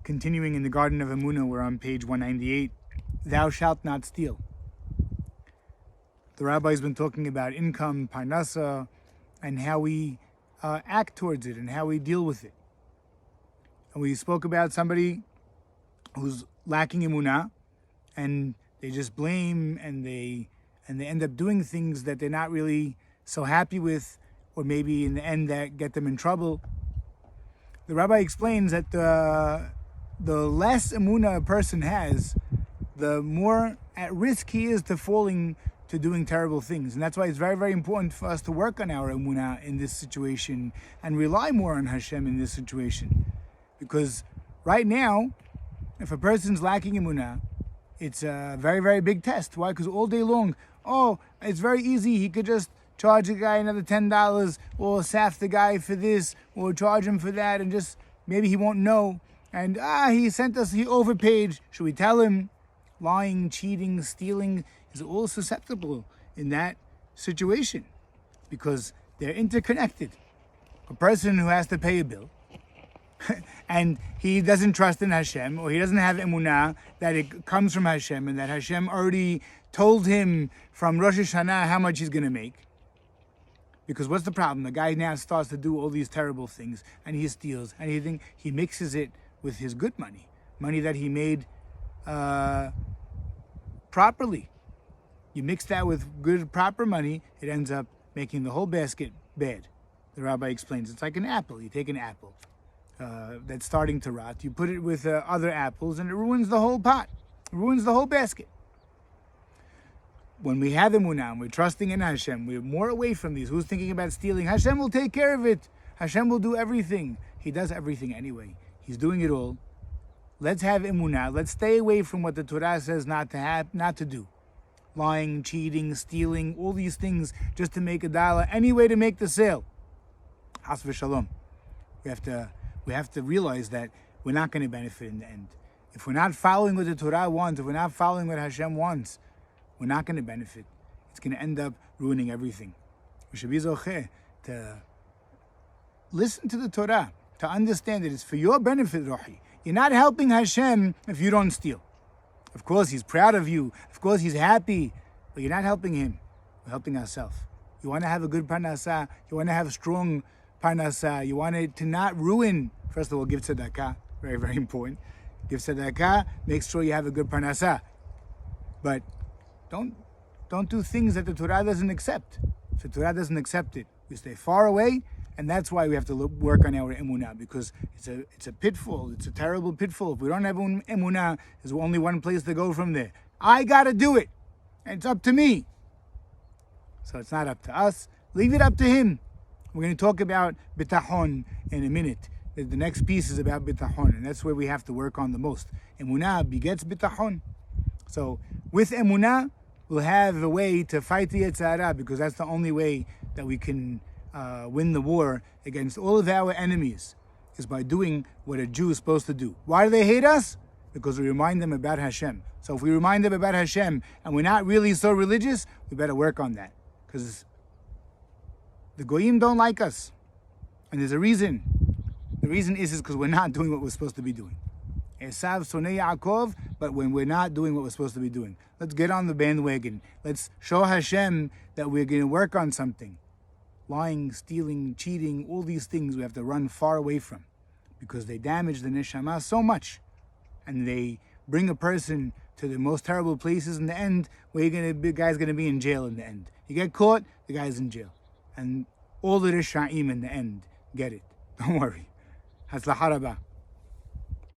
Continuing in the Garden of Emuna, we're on page 198. Thou shalt not steal. The rabbi's been talking about income, parnasa, and how we act towards it and how we deal with it. And we spoke about somebody who's lacking Emuna, and they just blame and they end up doing things that they're not really so happy with, or maybe in the end that get them in trouble. The rabbi explains that the less Emuna a person has, the more at risk he is to falling to doing terrible things. And that's why it's very, very important for us to work on our Emuna in this situation and rely more on Hashem in this situation. Because right now, if a person's lacking Emuna, it's a very, very big test. Why? Because all day long, it's very easy. He could just charge a guy another $10, or saf the guy for this, or charge him for that, and just maybe he won't know. And he overpaid. Should we tell him? Lying, cheating, stealing is all susceptible in that situation because they're interconnected. A person who has to pay a bill and he doesn't trust in Hashem, or he doesn't have emunah that it comes from Hashem and that Hashem already told him from Rosh Hashanah how much he's going to make. Because what's the problem? The guy now starts to do all these terrible things and he steals, and he mixes it with his good money that he made properly. You mix that with good, proper money, it ends up making the whole basket bad. The rabbi explains it's like an apple. You take an apple that's starting to rot, you put it with other apples, and it ruins the whole pot, ruins the whole basket. When we have emunah and we're trusting in Hashem, we're more away from these. Who's thinking about stealing? Hashem will take care of it. Hashem will do everything. He does everything anyway. He's doing it all. Let's have emunah. Let's stay away from what the Torah says not to do. Lying, cheating, stealing, all these things just to make $1, any way to make the sale. Has v'shalom. We have to realize that we're not going to benefit in the end. If we're not following what the Torah wants, if we're not following what Hashem wants, we're not going to benefit. It's going to end up ruining everything. We should be zocheh to listen to the Torah, to understand that it's for your benefit, Rohi. You're not helping Hashem if you don't steal. Of course, He's proud of you. Of course, He's happy. But you're not helping Him. We're helping ourselves. You want to have a good parnasa. You want to have a strong parnasa. You want it to not ruin. First of all, give tzedakah. Very, very important. Give tzedakah. Make sure you have a good parnasa. But don't do things that the Torah doesn't accept. If the Torah doesn't accept it, we stay far away. And that's why we have to work on our emunah, because it's a pitfall. It's a terrible pitfall. If we don't have emunah, there's only one place to go from there. I got to do it. And it's up to me. So it's not up to us. Leave it up to Him. We're going to talk about bitachon in a minute. The next piece is about bitachon, and that's where we have to work on the most. Emunah begets bitachon. So with emunah, we'll have a way to fight the Yetzer Hara, because that's the only way that we can win the war against all of our enemies, is by doing what a Jew is supposed to do. Why do they hate us? Because we remind them about Hashem. So if we remind them about Hashem and we're not really so religious, we better work on that. Because the Goyim don't like us. And there's a reason. The reason is because we're not doing what we're supposed to be doing. Esav sonei Yaakov, but when we're not doing what we're supposed to be doing. Let's get on the bandwagon. Let's show Hashem that we're going to work on something. Lying, stealing, cheating, all these things we have to run far away from, because they damage the neshama so much, and they bring a person to the most terrible places in the end, where the guy's going to be in jail in the end. You get caught, the guy's in jail. And all the Risha'im in the end get it. Don't worry. Hatzlacha rabah.